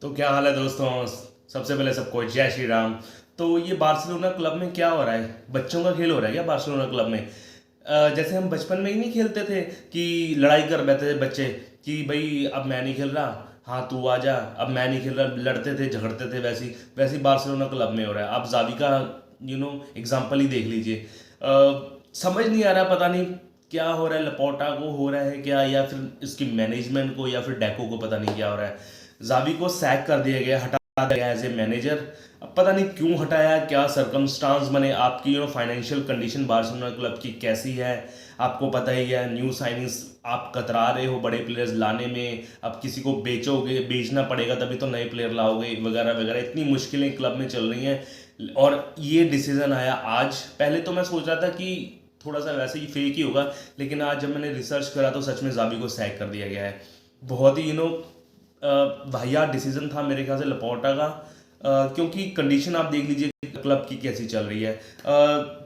तो क्या हाल है दोस्तों। सबसे पहले सबको जय श्री राम। तो ये बार्सिलोना क्लब में क्या हो रहा है, बच्चों का खेल हो रहा है क्या बार्सिलोना क्लब में? जैसे हम बचपन में ही नहीं खेलते थे कि लड़ाई कर बैठे थे बच्चे कि भाई अब मैं नहीं खेल रहा, हाँ तू आ जा, अब मैं नहीं खेल रहा, लड़ते थे झगड़ते थे, वैसी वैसी बार्सिलोना क्लब में हो रहा है। आप जावी का एग्जाम्पल ही देख लीजिए। समझ नहीं आ रहा, पता नहीं क्या हो रहा है, लपोटा को हो रहा है क्या, या फिर इसकी मैनेजमेंट को, या फिर डेको को, पता नहीं क्या हो रहा है। जावी को सैक कर दिया गया, हटा दिया गया एज ए मैनेजर। अब पता नहीं क्यों हटाया, क्या सरकमस्टांस बने। आपकी फाइनेंशियल कंडीशन बार्सिलोना क्लब की कैसी है, आपको पता ही है। न्यू साइनिंग्स आप कतरा रहे हो बड़े प्लेयर्स लाने में, अब किसी को बेचोगे, बेचना पड़ेगा तभी तो नए प्लेयर लाओगे, वगैरह वगैरह, इतनी मुश्किलें क्लब में चल रही हैं। और ये डिसीजन आया आज। पहले तो मैं सोच रहा था कि थोड़ा सा वैसे ही फेक ही होगा, लेकिन आज जब मैंने रिसर्च करा तो सच में जावी को सैक कर दिया गया है। बहुत ही वाहियात डिसीजन था मेरे ख्याल से लपोर्टा का। क्योंकि कंडीशन आप देख लीजिए क्लब की कैसी चल रही है।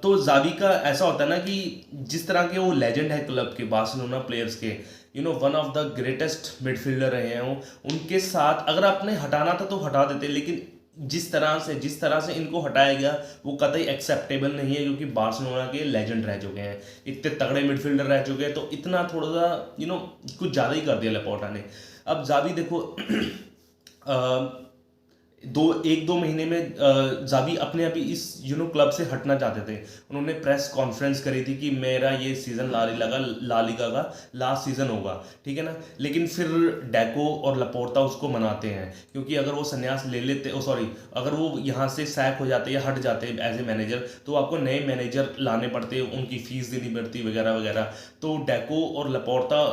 तो जावी का ऐसा होता है ना कि जिस तरह के वो लेजेंड है क्लब के, बार्सिलोना प्लेयर्स के, one of the greatest midfielder रहे हैं वो। उनके साथ अगर आपने हटाना था तो हटा देते, लेकिन जिस तरह से इनको हटाया गया वो कतई एक्सेप्टेबल नहीं है, क्योंकि बार्सिलोना के लेजेंड रह चुके हैं, इतने तगड़े मिडफील्डर रह चुके हैं। तो इतना थोड़ा सा कुछ ज़्यादा ही कर दिया लेपोर्टा ने। अब जावी देखो अ, दो एक दो महीने में जावी अपने आप ही इस क्लब से हटना चाहते थे। उन्होंने प्रेस कॉन्फ्रेंस करी थी कि मेरा ये सीज़न ला लीगा का लास्ट सीज़न होगा, ठीक है ना। लेकिन फिर डेको और लपोर्ता उसको मनाते हैं, क्योंकि अगर वो संन्यास ले लेते, ओ सॉरी, अगर वो यहाँ से सैक हो जाते या हट जाते एज ए मैनेजर, तो आपको नए मैनेजर लाने पड़ते, उनकी फीस देनी पड़ती, वगैरह वगैरह। तो डेको और लपोर्ता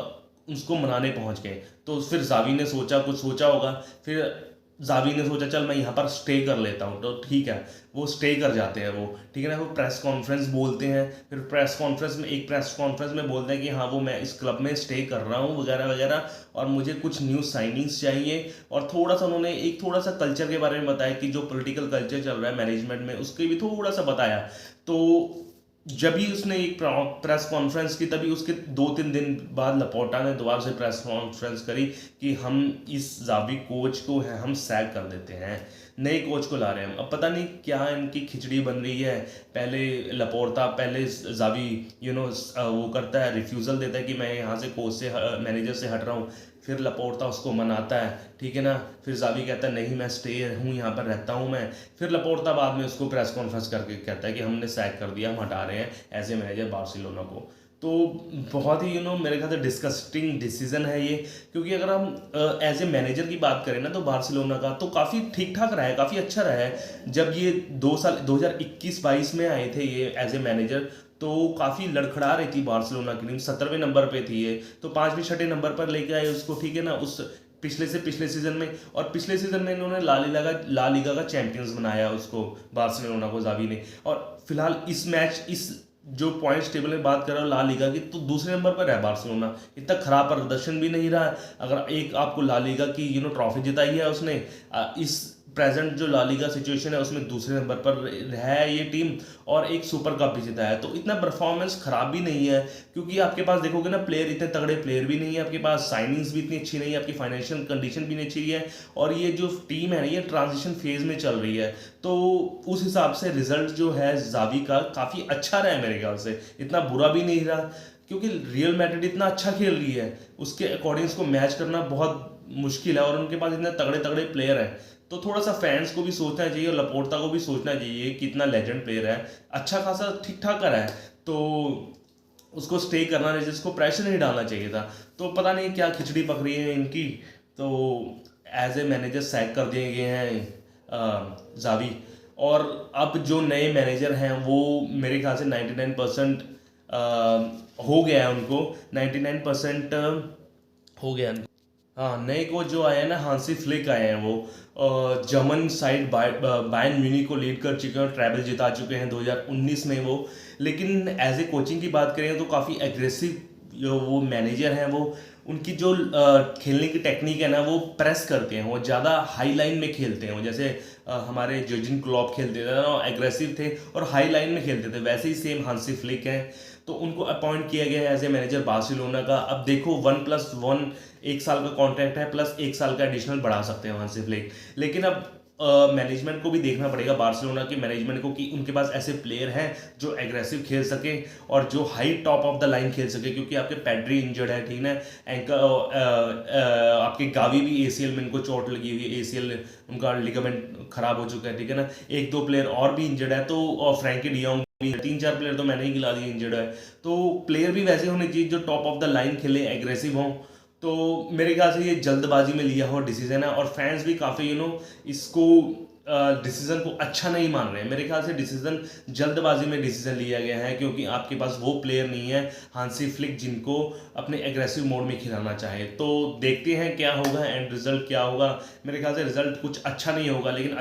उसको मनाने पहुंच गए। तो फिर जावी ने सोचा, कुछ सोचा होगा, फिर जावी ने सोचा चल मैं यहाँ पर स्टे कर लेता हूँ, तो ठीक है, वो स्टे कर जाते हैं वो, ठीक है ना। वो प्रेस कॉन्फ्रेंस बोलते हैं, फिर प्रेस कॉन्फ्रेंस में बोलते हैं कि हाँ वो मैं इस क्लब में स्टे कर रहा हूँ, वगैरह वगैरह, और मुझे कुछ न्यू साइनिंग्स चाहिए। और थोड़ा सा उन्होंने एक थोड़ा सा कल्चर के बारे में बताया कि जो पॉलिटिकल कल्चर चल रहा है मैनेजमेंट में, उसके भी थोड़ा सा बताया। तो जब भी उसने एक प्रेस कॉन्फ्रेंस की, तभी उसके 2-3 दिन बाद लपोर्टा ने दोबारा से प्रेस कॉन्फ्रेंस करी कि हम इस जावी कोच को है हम सैक कर देते हैं, नए कोच को ला रहे हैं। अब पता नहीं क्या इनकी खिचड़ी बन रही है। पहले लपोर्टा, पहले जावी वो करता है, रिफ्यूज़ल देता है कि मैं यहाँ से कोच से, मैनेजर से हट रहा हूँ। फिर लपोर्टा उसको मनाता है, ठीक है ना। फिर जावी कहता है नहीं मैं स्टे हूँ, यहाँ पर रहता हूँ मैं। फिर लपोर्ता बाद में उसको प्रेस कॉन्फ्रेंस करके कहता है कि हमने सैक कर दिया, हम हटा रहे हैं एज ए मैनेजर बार्सिलोना को। तो बहुत ही मेरे ख्याल से डिस्कस्टिंग डिसीजन है ये। क्योंकि अगर हम एज ए मैनेजर की बात करें ना, तो बार्सिलोना का तो काफ़ी ठीक ठाक रहा है, काफ़ी अच्छा रहा है। जब ये 2 साल 2021-22 में आए थे ये एज ए मैनेजर, तो काफ़ी लड़खड़ा रही थी बार्सिलोना की टीम, 17वें नंबर पे थी ये, तो 5वें 6ठे नंबर पर लेके आए उसको, ठीक है ना, उस पिछले से पिछले सीजन में। और पिछले सीजन में इन्होंने ला लीगा का चैंपियंस बनाया उसको, बार्सिलोना को, जावी ने। और फिलहाल इस जो पॉइंट्स टेबल में बात कर रहा हूँ ला लीगा की, तो दूसरे नंबर पर है बार्सिलोना। इतना खराब प्रदर्शन भी नहीं रहा। अगर एक आपको ला लीगा की ट्रॉफी जिताई है उसने, इस प्रेजेंट जो ला लीगा सिचुएशन है उसमें दूसरे नंबर पर है ये टीम, और एक सुपर कप भी जीता है। तो इतना परफॉर्मेंस खराब भी नहीं है, क्योंकि आपके पास देखोगे ना, प्लेयर इतने तगड़े प्लेयर भी नहीं है आपके पास, साइनिंग्स भी इतनी अच्छी नहीं है, आपकी फाइनेंशियल कंडीशन भी नहीं अच्छी है, और ये जो टीम है ना ये ट्रांजिशन फेज में चल रही है। तो उस हिसाब से रिजल्ट जो है जावी का काफ़ी अच्छा रहा है मेरे ख्याल से, इतना बुरा भी नहीं रहा। क्योंकि रियल मैड्रिड इतना अच्छा खेल रही है, उसके अकॉर्डिंग उसको मैच करना बहुत मुश्किल है, और उनके पास इतने तगड़े तगड़े प्लेयर हैं। तो थोड़ा सा फैंस को भी सोचना चाहिए, और लपोर्टा को भी सोचना चाहिए कि इतना लेजेंड प्लेयर है, अच्छा खासा ठीक ठाक करा है, तो उसको स्टे करना नहीं, जिसको प्रेशर नहीं डालना चाहिए था। तो पता नहीं क्या खिचड़ी पक रही है इनकी। तो एज ए मैनेजर सैक कर दिए गए हैं जावी। और अब जो नए मैनेजर हैं वो मेरे ख्याल से 99% हो गया है उनको, 99% हो गया है। हाँ, नए कोच जो आए हैं ना, हांसी फ्लिक आए हैं वो, जर्मन साइड बायर्न म्यूनिख को लीड कर चुके हैं, ट्रैवल जिता चुके हैं 2019 में वो। लेकिन एज ए कोचिंग की बात करें तो काफ़ी एग्रेसिव जो वो मैनेजर हैं वो, उनकी जो खेलने की टेक्निक है ना, वो प्रेस करते हैं, वो ज़्यादा हाई लाइन में खेलते हैं, वो जैसे हमारे जर्जन क्लॉप खेलते थे ना, एग्रेसिव थे और हाई लाइन में खेलते थे, वैसे ही सेम हांसी फ्लिक हैं। तो उनको अपॉइंट किया गया है एज ए मैनेजर बार्सिलोना का। अब देखो 1+1 एक साल का कॉन्ट्रैक्ट है, प्लस एक साल का एडिशनल बढ़ा सकते हैं हांसी फ्लिक। लेकिन अब मैनेजमेंट को भी देखना पड़ेगा, बार्सिलोना की मैनेजमेंट को, कि उनके पास ऐसे प्लेयर हैं जो एग्रेसिव खेल सके और जो high top of the line खेल सके, क्योंकि आपके पैड्री इंजर्ड है, ठीक है, आपके गावी भी एसीएल में इनको चोट लगी हुई है, एसीएल उनका लिगामेंट खराब हो चुका है, ठीक है ना। एक दो प्लेयर और भी इंजर्ड है, तो और फ्रैंकी डियोंग भी, 3-4 प्लेयर तो मैंने ही गिला दिए इंजर्ड है। तो प्लेयर भी वैसे होने चाहिए जो टॉप ऑफ द लाइन खेले, एग्रेसिव हों। तो मेरे ख्याल से ये जल्दबाजी में लिया हुआ डिसीजन है, और फैंस भी काफ़ी इसको डिसीजन को अच्छा नहीं मान रहे हैं। मेरे ख्याल से डिसीजन जल्दबाजी में डिसीजन लिया गया है, क्योंकि आपके पास वो प्लेयर नहीं है हांसी फ्लिक जिनको अपने एग्रेसिव मोड में खिलाना चाहे। तो देखते हैं क्या होगा, एंड रिजल्ट क्या होगा। मेरे ख्याल से रिजल्ट कुछ अच्छा नहीं होगा, लेकिन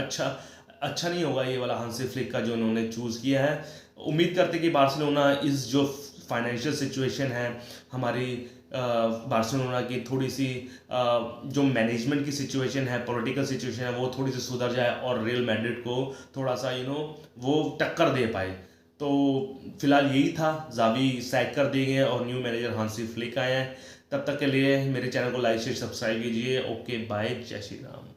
अच्छा नहीं होगा ये वाला हांसी फ्लिक का जो उन्होंने चूज़ किया है। उम्मीद करते कि बार्सिलोना इस जो फाइनेंशियल सिचुएशन है हमारी, बार्सिलोना की थोड़ी सी जो मैनेजमेंट की सिचुएशन है, पॉलिटिकल सिचुएशन है, वो थोड़ी सी सुधर जाए और रियल मैड्रिड को थोड़ा सा वो टक्कर दे पाए। तो फिलहाल यही था, जावी सैक कर दिए गए और न्यू मैनेजर हांसी फ्लिक आए हैं। तब तक के लिए मेरे चैनल को लाइक शेयर सब्सक्राइब कीजिए। ओके बाय, जय श्री राम।